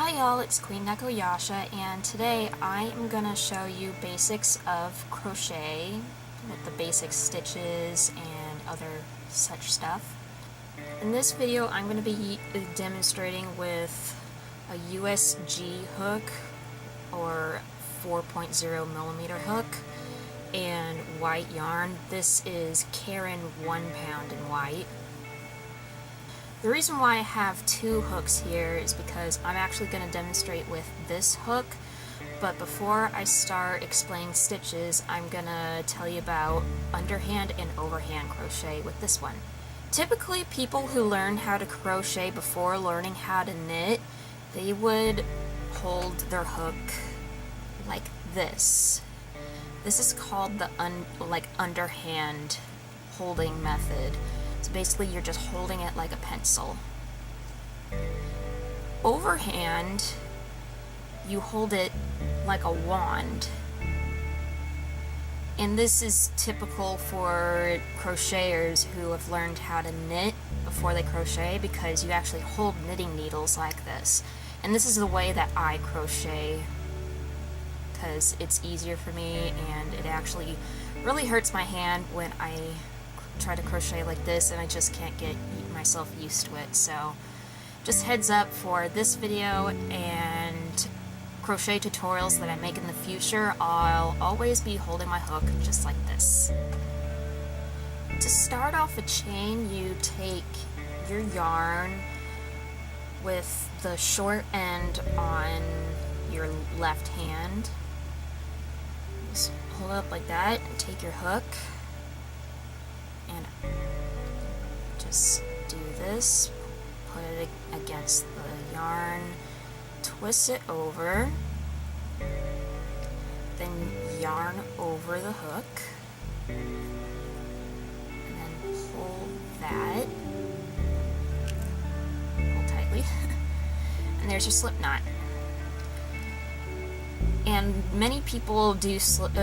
Hi y'all, it's Queen Nekoyasha, and today I am going to show you basics of crochet with the basic stitches and other such stuff. In this video I'm going to be demonstrating with a USG hook or 4.0 millimeter hook and white yarn. This is Karen 1 pound in white. The reason why I have two hooks here is because I'm actually going to demonstrate with this hook, but before I start explaining stitches, I'm going to tell you about underhand and overhand crochet with this one. Typically, people who learn how to crochet before learning how to knit, they would hold their hook like this. This is called the underhand holding method. So basically you're just holding it like a pencil. Overhand, you hold it like a wand. And this is typical for crocheters who have learned how to knit before they crochet, because you actually hold knitting needles like this. And this is the way that I crochet, because it's easier for me, and it actually really hurts my hand when I try to crochet like this, and I just can't get myself used to it. So just heads up for this video and crochet tutorials that I make in the future, I'll always be holding my hook just like this. To start off a chain, you take your yarn with the short end on your left hand. Just hold it up like that and take your hook and just do this, put it against the yarn, twist it over, then yarn over the hook, and then pull that, pull tightly, and there's your slip knot. And many people do slip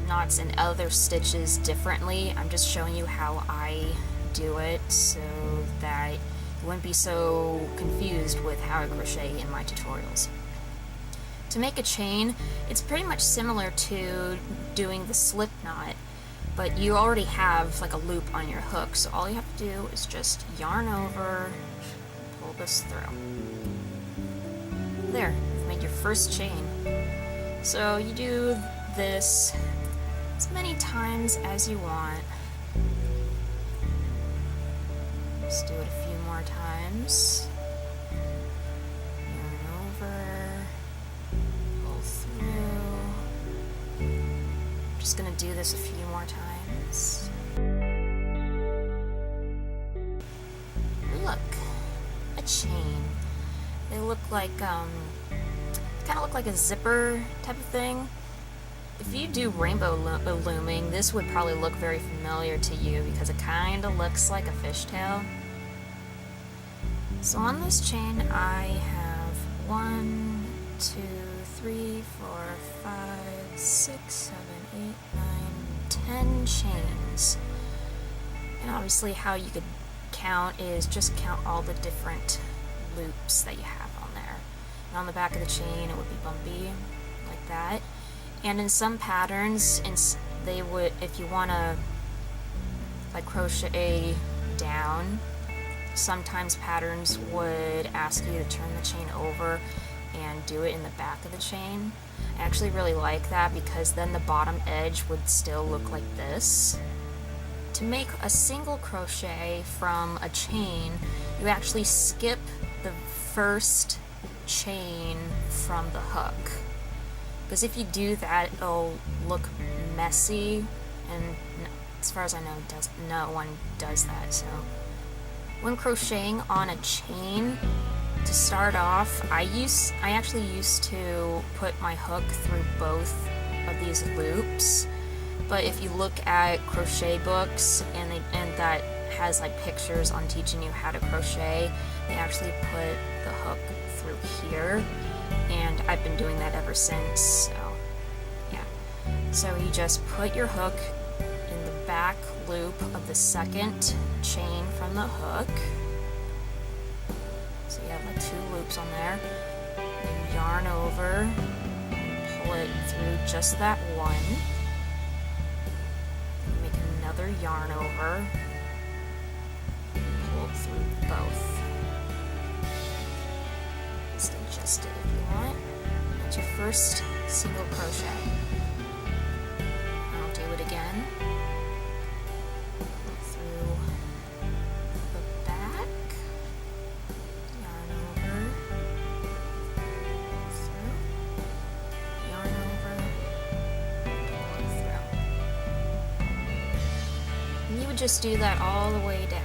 knots and other stitches differently. I'm just showing you how I do it so that you wouldn't be so confused with how I crochet in my tutorials. To make a chain, it's pretty much similar to doing the slip knot, but you already have like a loop on your hook, so all you have to do is just yarn over, pull this through. There, you've made your first chain. So you do this as many times as you want. Just do it a few more times. Yarn over, pull through. I'm just going to do this a few more times. Look, a chain. They look like kind of look like a zipper type of thing. If you do rainbow looming, this would probably look very familiar to you because it kind of looks like a fishtail. So on this chain I have 1, 2, 3, 4, 5, 6, 7, 8, 9, 10 chains. And obviously how you could count is just count all the different loops that you have on there. And on the back of the chain it would be bumpy like that. And in some patterns, they would, if you want to like crochet down, sometimes patterns would ask you to turn the chain over and do it in the back of the chain. I actually really like that because then the bottom edge would still look like this. To make a single crochet from a chain, you actually skip the first chain from the hook, because if you do that it'll look messy, and as far as I know no one does that. So when crocheting on a chain, to start off I actually used to put my hook through both of these loops, but if you look at crochet books and that has like pictures on teaching you how to crochet, they actually put the hook through here, and I've been doing that ever since. So yeah, so you just put your hook in the back loop of the second chain from the hook. So you have like 2 loops on there. and yarn over, pull it through just that one, make another yarn over, pull it through both. Just adjust it if you want. That's your first single crochet. I'll do it again. Through the back, yarn over, through, yarn over, pull through. And you would just do that all the way down.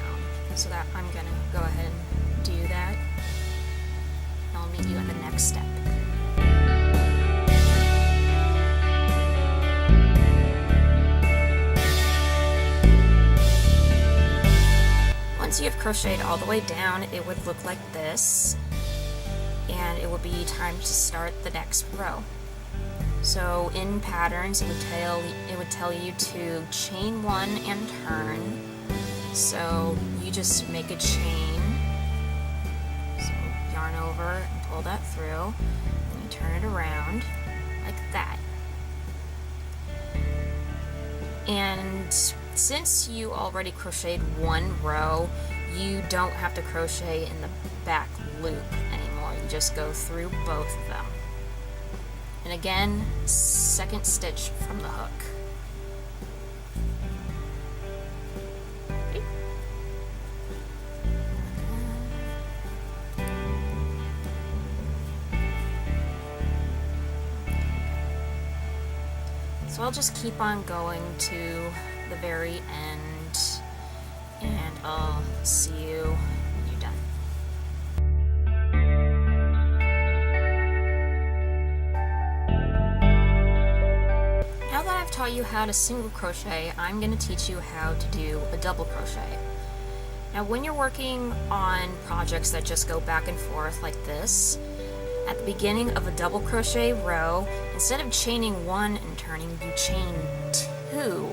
So that I'm going to go ahead and do that. I'll meet you at the next step. Once you have crocheted all the way down, it would look like this, and it would be time to start the next row. So in patterns, it would tell you to chain one and turn. So you just make a chain. So yarn over and pull that through, and you turn it around like that. And since you already crocheted one row, you don't have to crochet in the back loop anymore. You just go through both of them. And again, second stitch from the hook. So I'll just keep on going to the very end, and I'll see you when you're done. Now that I've taught you how to single crochet, I'm going to teach you how to do a double crochet. Now when you're working on projects that just go back and forth like this, at the beginning of a double crochet row, instead of chaining one and turning, you chain two.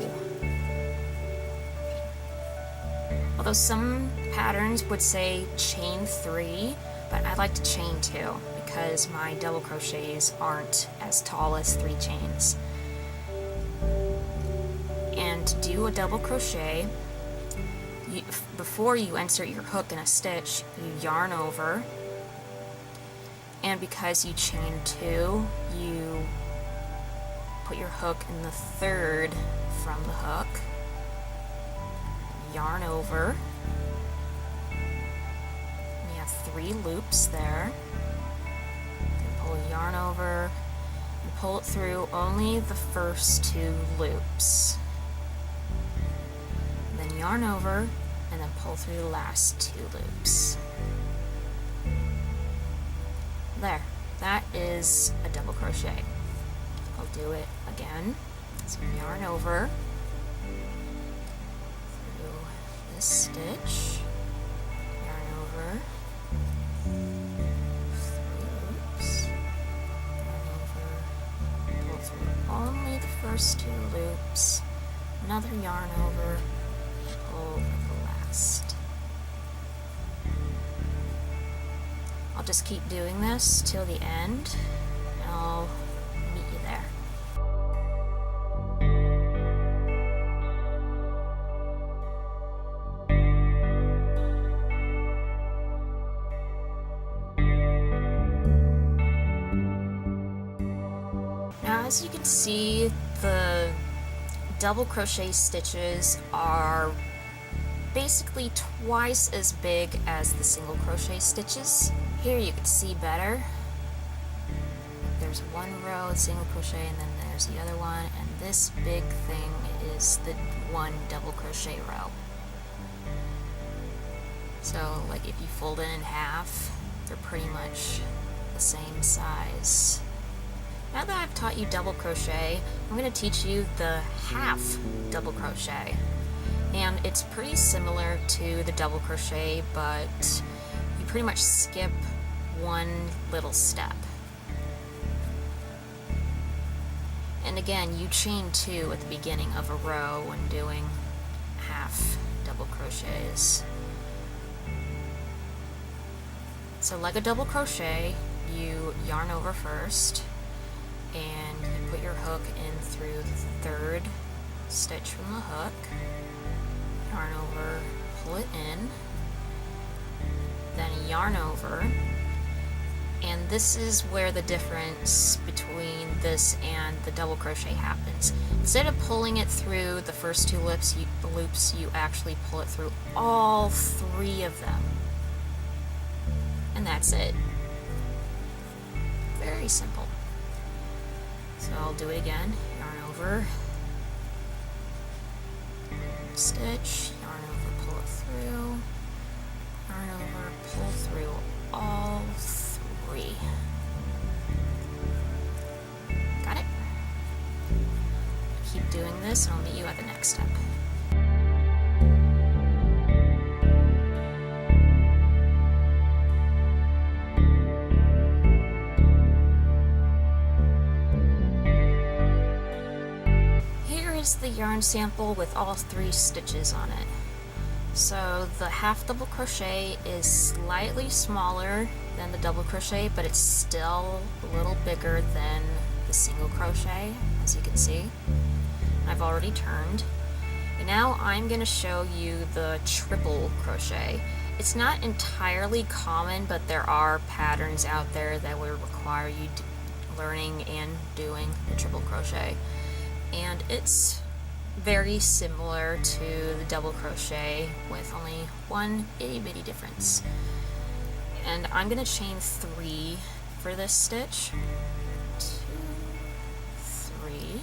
Although some patterns would say chain three, but I like to chain two because my double crochets aren't as tall as 3 chains. And to do a double crochet, before you insert your hook in a stitch, you yarn over, and because you chain 2, you put your hook in the third from the hook, yarn over, and you have 3 loops there, then pull yarn over, and pull it through only the first 2 loops, and then yarn over, and then pull through the last 2 loops. There, that is a double crochet. I'll do it again. So yarn over through this stitch, yarn over, 3 loops, yarn over, pull through only the first 2 loops, another yarn over, pull over the last. I'll just keep doing this till the end, and I'll meet you there. Now, as you can see, the double crochet stitches are basically twice as big as the single crochet stitches. Here you can see better. There's one row of single crochet, and then there's the other one, and this big thing is the one double crochet row. So like if you fold it in half, they're pretty much the same size. Now that I've taught you double crochet, I'm going to teach you the half double crochet. And it's pretty similar to the double crochet, but you pretty much skip one little step. And again, you chain 2 at the beginning of a row when doing half double crochets. So like a double crochet, you yarn over first, and you put your hook in through the third stitch from the hook, yarn over, pull it in, then yarn over, and this is where the difference between this and the double crochet happens. Instead of pulling it through the first two loops, you actually pull it through all three of them. And that's it. Very simple. So I'll do it again. Yarn over, stitch, yarn over, pull it through, yarn over, pull through all three. Got it? Keep doing this and I'll meet you at the next step. The yarn sample with all three stitches on it. So the half double crochet is slightly smaller than the double crochet, but it's still a little bigger than the single crochet, as you can see. I've already turned. And now I'm going to show you the triple crochet. It's not entirely common, but there are patterns out there that will require you learning and doing the triple crochet. And it's very similar to the double crochet with only one itty bitty difference. And I'm going to chain 3 for this stitch. 2, 3.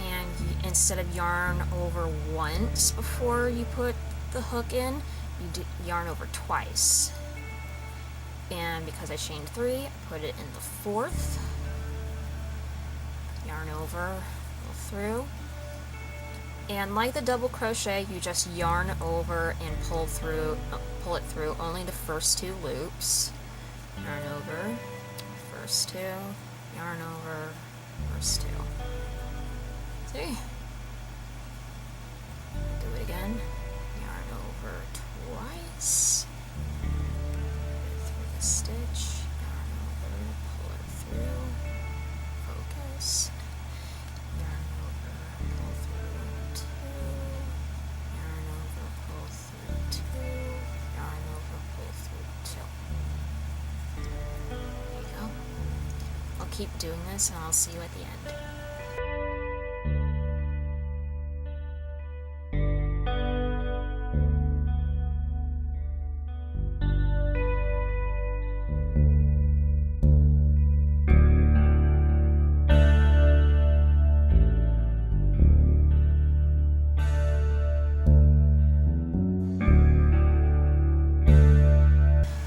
And instead of yarn over once before you put the hook in, you yarn over twice. And because I chained 3, I put it in the 4th. Yarn over, pull through, and like the double crochet, you just yarn over and pull it through only the first 2 loops. Yarn over, first 2, yarn over, first 2. See? Do it again. Yarn over twice. Through the stitch. Yarn over, pull it through. Focus. Keep doing this and I'll see you at the end.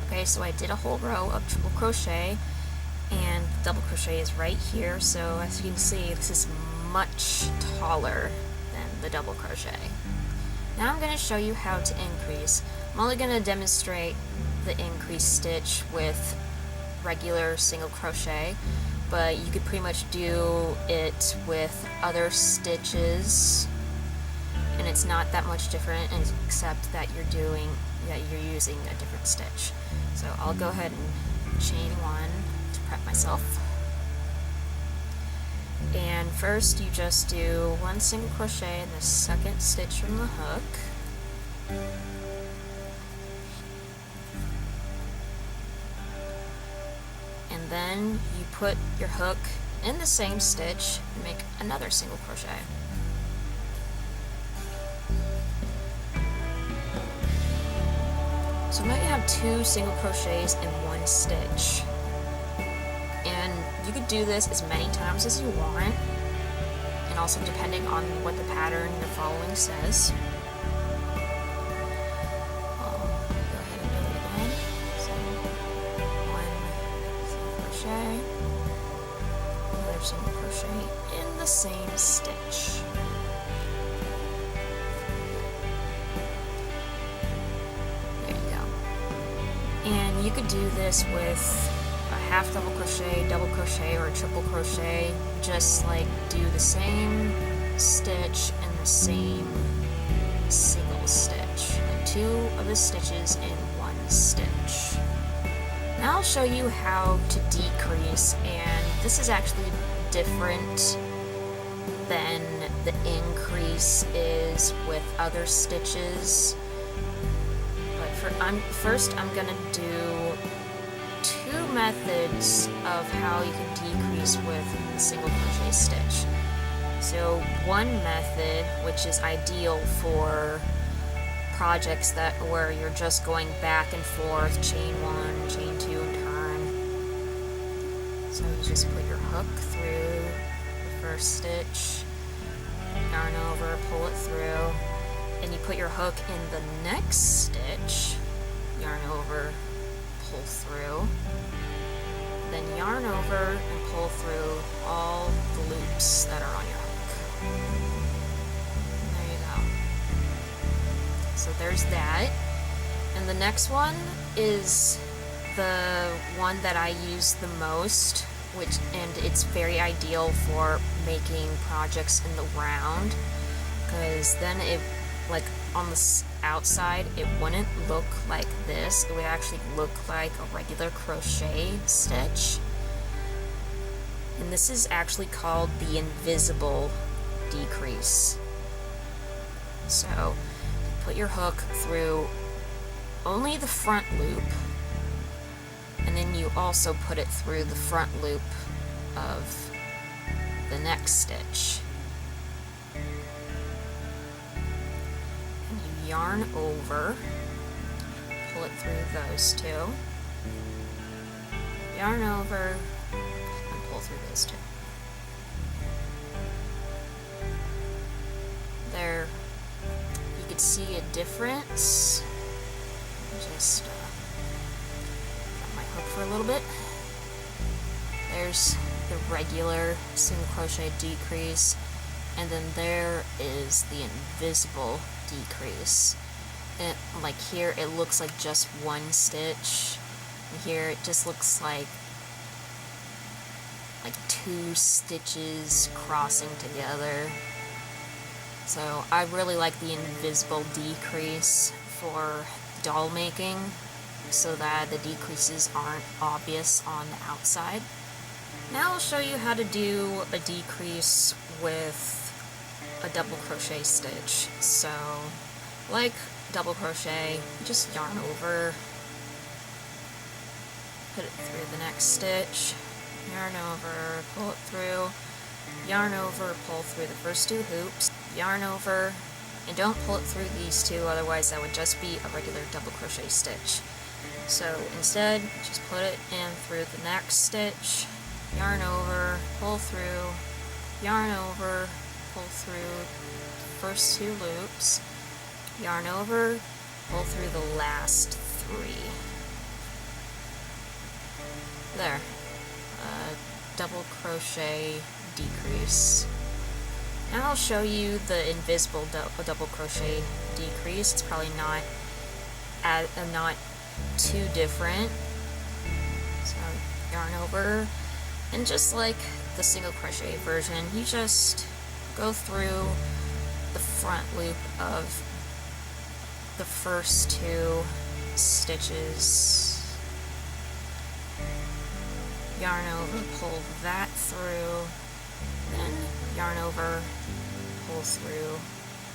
Okay, so I did a whole row of triple crochet, and double crochet is right here, so as you can see, this is much taller than the double crochet. Now I'm going to show you how to increase. I'm only going to demonstrate the increase stitch with regular single crochet, but you could pretty much do it with other stitches, and it's not that much different except that you're using a different stitch. So I'll go ahead and chain 1 to prep myself. And first you just do 1 single crochet in the 2nd stitch from the hook. And then you put your hook in the same stitch and make another single crochet. So now you have 2 single crochets in 1 stitch. And you could do this as many times as you want, and also depending on what the pattern you're following says. I'll go ahead and do it again. So 1 single crochet, another single crochet in the same stitch. And you could do this with a half double crochet, double crochet, or a triple crochet. Just like do the same stitch and the same single stitch. And 2 of the stitches in 1 stitch. Now I'll show you how to decrease, and this is actually different than the increase is with other stitches. But first I'm gonna do two methods of how you can decrease with a single crochet stitch. So one method, which is ideal for projects where you're just going back and forth, chain one, chain two, and turn. So you just put your hook through the first stitch, yarn over, pull it through, and you put your hook in the next stitch, yarn over, pull through, then yarn over and pull through all the loops that are on your hook. There you go. So there's that. And the next one is the one that I use the most, and it's very ideal for making projects in the round, because then it, like on the outside, it wouldn't look like this. It would actually look like a regular crochet stitch. And this is actually called the invisible decrease. So put your hook through only the front loop, and then you also put it through the front loop of the next stitch. And you yarn over, pull it through those two, yarn over, and pull through those two. There, you could see a difference. Just got my hook for a little bit. There's the regular single crochet decrease, and then there is the invisible decrease. And like here, it looks like just one stitch. And here, it just looks like two stitches crossing together. So I really like the invisible decrease for doll making, so that the decreases aren't obvious on the outside. Now I'll show you how to do a decrease with a double crochet stitch. So, like double crochet, just yarn over, put it through the next stitch, yarn over, pull it through, yarn over, pull through the first two hoops, yarn over, and don't pull it through these two, otherwise that would just be a regular double crochet stitch. So instead, just put it in through the next stitch, yarn over, pull through, yarn over, pull through the first two loops, yarn over, pull through the last three. There. Double crochet decrease. Now I'll show you the invisible double crochet decrease. It's probably not too different. So yarn over, and just like the single crochet version, you just go through the front loop of the first two stitches, yarn over, pull that through, then yarn over, pull through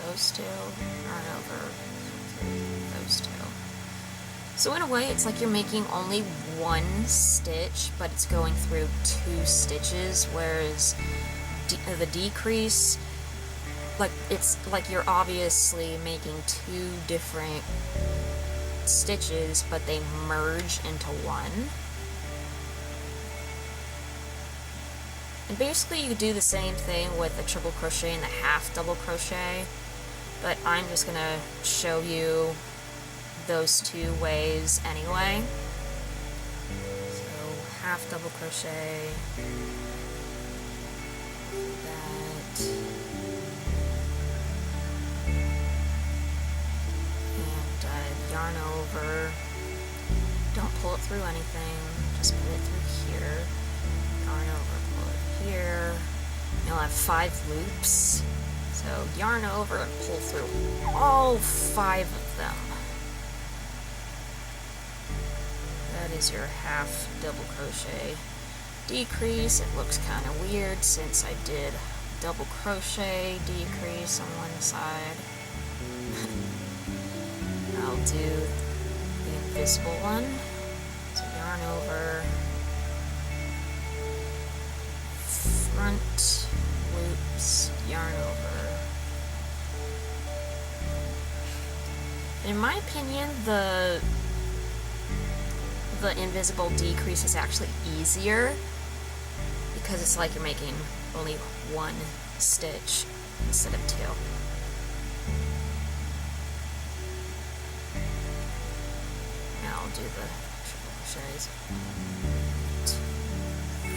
those two, yarn over, pull through those two. So in a way, it's like you're making only one stitch, but it's going through two stitches, whereas the decrease, it's like you're obviously making two different stitches, but they merge into one. And basically you do the same thing with a triple crochet and a half double crochet, but I'm just going to show you those two ways anyway. So half double crochet, that, and yarn over, don't pull it through anything, just put it through here, yarn over, pull it here. You'll have 5 loops, so yarn over and pull through all 5 of them. that is your half double crochet decrease. It looks kind of weird since I did double crochet decrease on one side. I'll do the invisible one. So yarn over, front loops, yarn over. In my opinion, the invisible decrease is actually easier because it's like you're making only one stitch instead of two. Now I'll do the triple crochets. 1, 2, 3,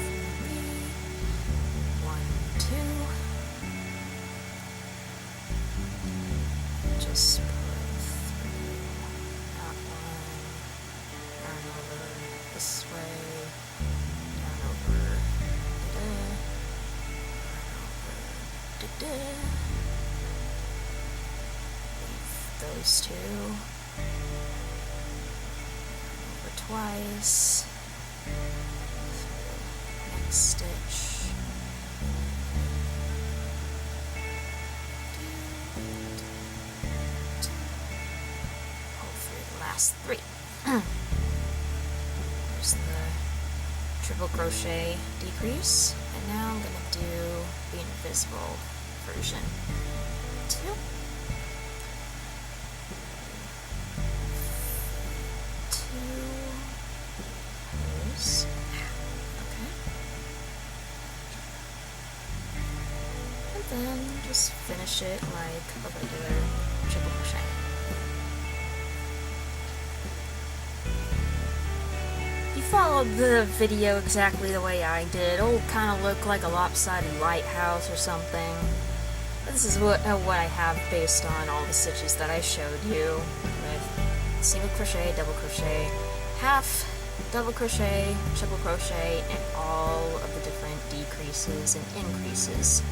1, 2. Just put through that one, yarn over this way, yarn over, leave those two, over twice, next stitch, pull through the last three. There's the triple crochet decrease, and now I'm going to do the invisible version. 2, 2 rows. Okay. And then just finish it like a regular triple crochet. Followed the video exactly the way I did. It'll kind of look like a lopsided lighthouse or something. This is what I have based on all the stitches that I showed you, with single crochet, double crochet, half double crochet, triple crochet, and all of the different decreases and increases.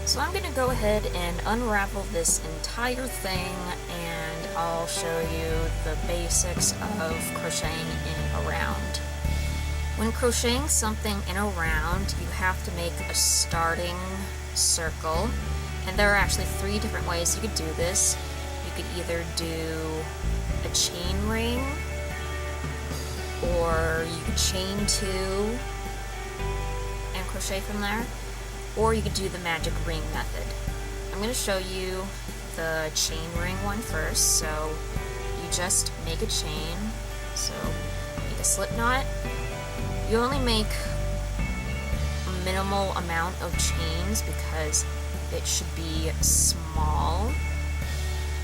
So I'm going to go ahead and unravel this entire thing, and I'll show you the basics of crocheting in a round. When crocheting something in a round, you have to make a starting circle, and there are actually 3 different ways you could do this. You could either do a chain ring, or you could chain 2 and crochet from there, or you could do the magic ring method. I'm going to show you the chain ring one first. So you just make a chain, so make a slip knot. You only make a minimal amount of chains because it should be small.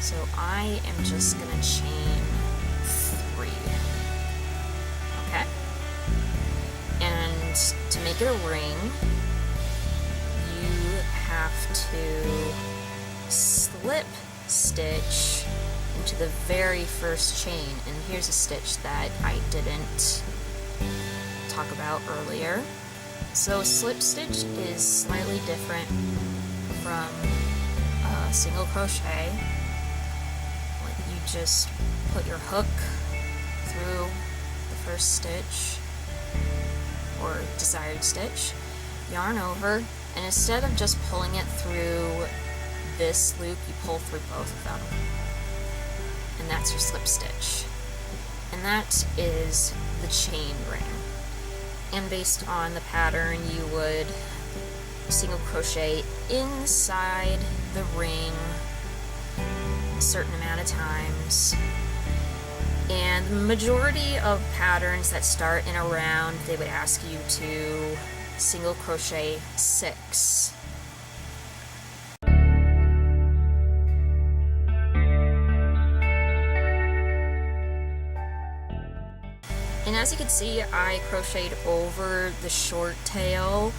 So I am just going to chain 3. Okay? And to make it a ring, you have to slip stitch into the very first chain. And here's a stitch that I didn't talk about earlier. So slip stitch is slightly different from single crochet. Like, you just put your hook through the first stitch or desired stitch, yarn over, and instead of just pulling it through this loop, you pull through both of them, and that's your slip stitch. And that is the chain ring. And based on the pattern, you would single crochet inside the ring a certain amount of times. And the majority of patterns that start in a round, they would ask you to single crochet 6. And as you can see, I crocheted over the short tail.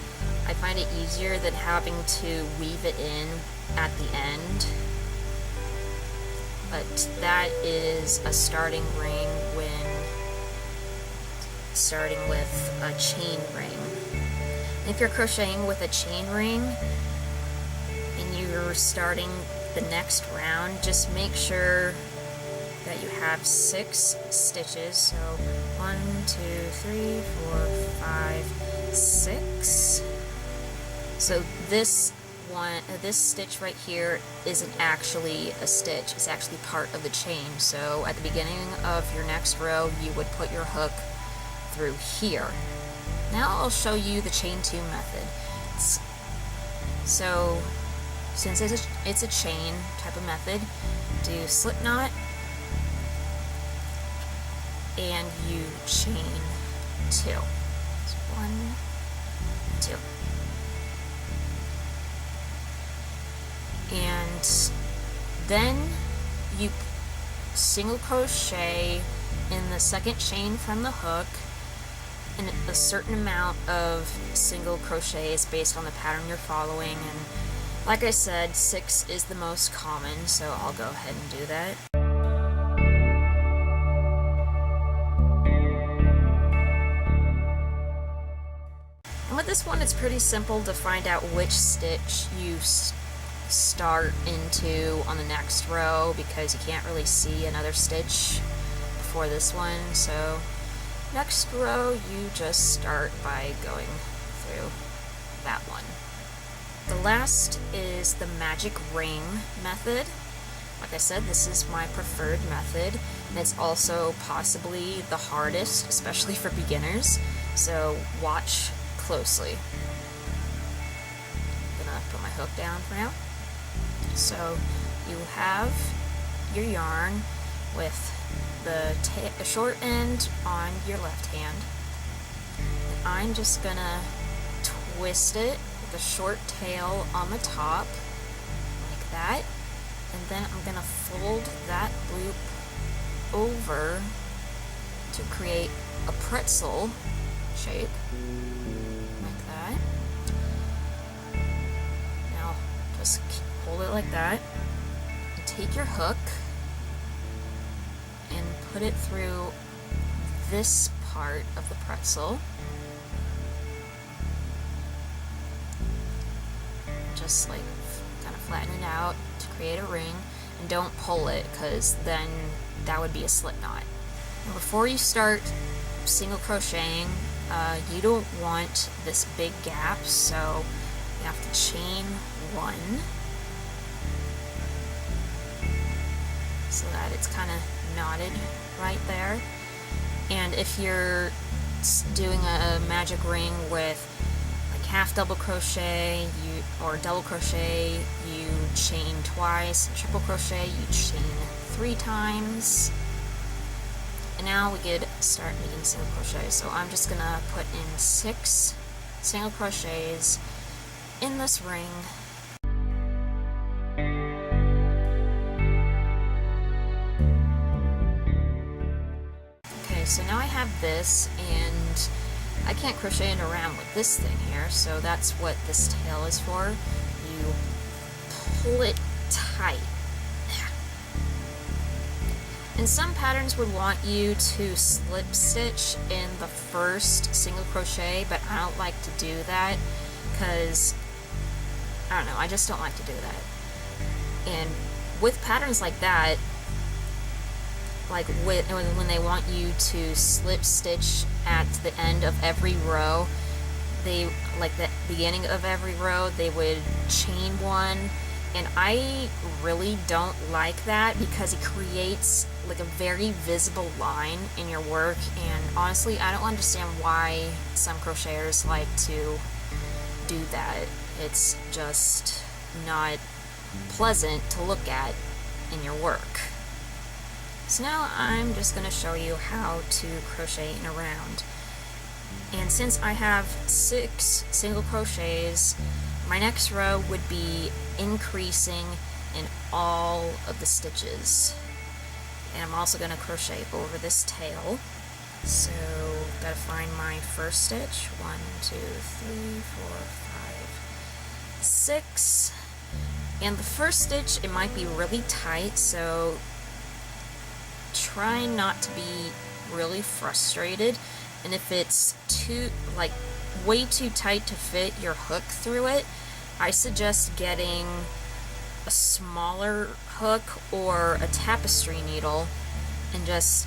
I find it easier than having to weave it in at the end. But that is a starting ring when starting with a chain ring. If you're crocheting with a chain ring and you're starting the next round, just make sure that you have 6 stitches. So 1, 2, 3, 4, 5, 6. So this stitch right here isn't actually a stitch, it's actually part of the chain. So at the beginning of your next row, you would put your hook through here. Now I'll show you the chain 2 method. So since it's a chain type of method, do slip knot and you chain 2. So 1, 2. And then you single crochet in the second chain from the hook, and a certain amount of single crochets based on the pattern you're following. And like I said, 6 is the most common, so I'll go ahead and do that. And with this one, it's pretty simple to find out which stitch you start into on the next row, because you can't really see another stitch before this one. So next row, you just start by going through that one. The last is the magic ring method. Like I said, this is my preferred method, and it's also possibly the hardest, especially for beginners, so watch closely. I'm gonna put my hook down for now. So you have your yarn with the short end on your left hand. And I'm just gonna twist it with the short tail on the top, like that. And then I'm gonna fold that loop over to create a pretzel shape, like that. Now just hold it like that, and take your hook and put it through this part of the pretzel. Just like kind of flatten it out to create a ring, and don't pull it, because then that would be a slip knot. And before you start single crocheting, you don't want this big gap, so you have to chain 1 so that it's kind of knotted right there. And if you're doing a magic ring with like half double crochet or double crochet, you chain twice, and triple crochet, you chain 3 times. And now we could start making single crochet. So I'm just gonna put in 6 single crochets in this ring. Okay, so now I have this, and I can't crochet it around with this thing here, so that's what this tail is for. You pull it tight. And some patterns would want you to slip stitch in the first single crochet, but I don't like to do that because, I don't know, I just don't like to do that. And with patterns like that, like when they want you to slip stitch at the end of every row, they, like the beginning of every row, they would chain 1. And I really don't like that because it creates like a very visible line in your work, and honestly I don't understand why some crocheters like to do that. It's just not pleasant to look at in your work. So now I'm just going to show you how to crochet in a round. And since I have 6 single crochets, my next row would be increasing in all of the stitches. And I'm also going to crochet over this tail. So gotta find my first stitch. 1, 2, 3, 4, 5, 6. And the first stitch, it might be really tight, so try not to be really frustrated. And if it's way too tight to fit your hook through it, I suggest getting a smaller hook or a tapestry needle and just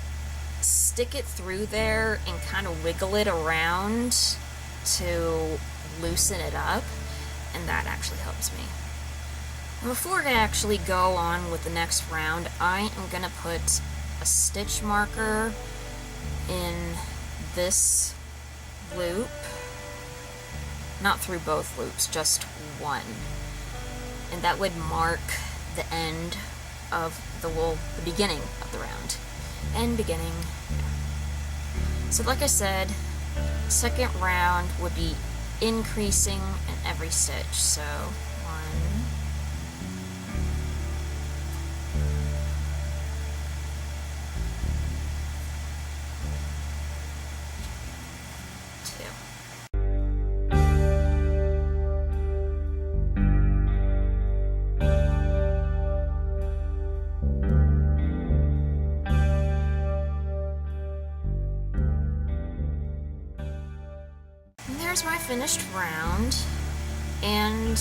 stick it through there and kind of wiggle it around to loosen it up, and that actually helps me. And before I actually go on with the next round, I am going to put a stitch marker in this loop, not through both loops, just one, and that would mark the end of the beginning of the round. And beginning. So like I said, second round would be increasing in every stitch. So 1, 2. There's my finished round, and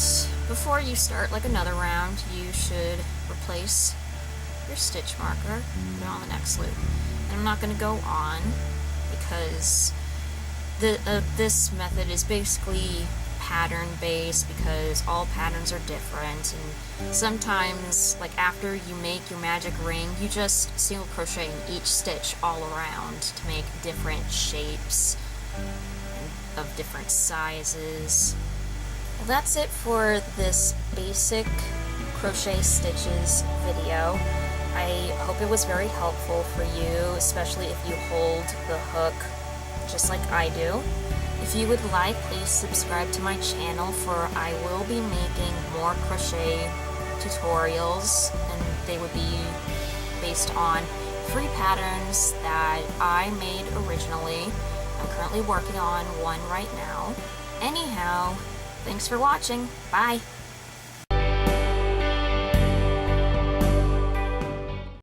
before you start like another round, you should replace your stitch marker, put it on the next loop. And I'm not going to go on because this method is basically pattern based, because all patterns are different, and sometimes, like after you make your magic ring, you just single crochet in each stitch all around to make different shapes of different sizes. Well, that's it for this basic crochet stitches video. I hope it was very helpful for you, especially if you hold the hook just like I do. If you would like, please subscribe to my channel, for I will be making more crochet tutorials, and they would be based on free patterns that I made originally. I'm currently working on one right now. Anyhow, thanks for watching. Bye!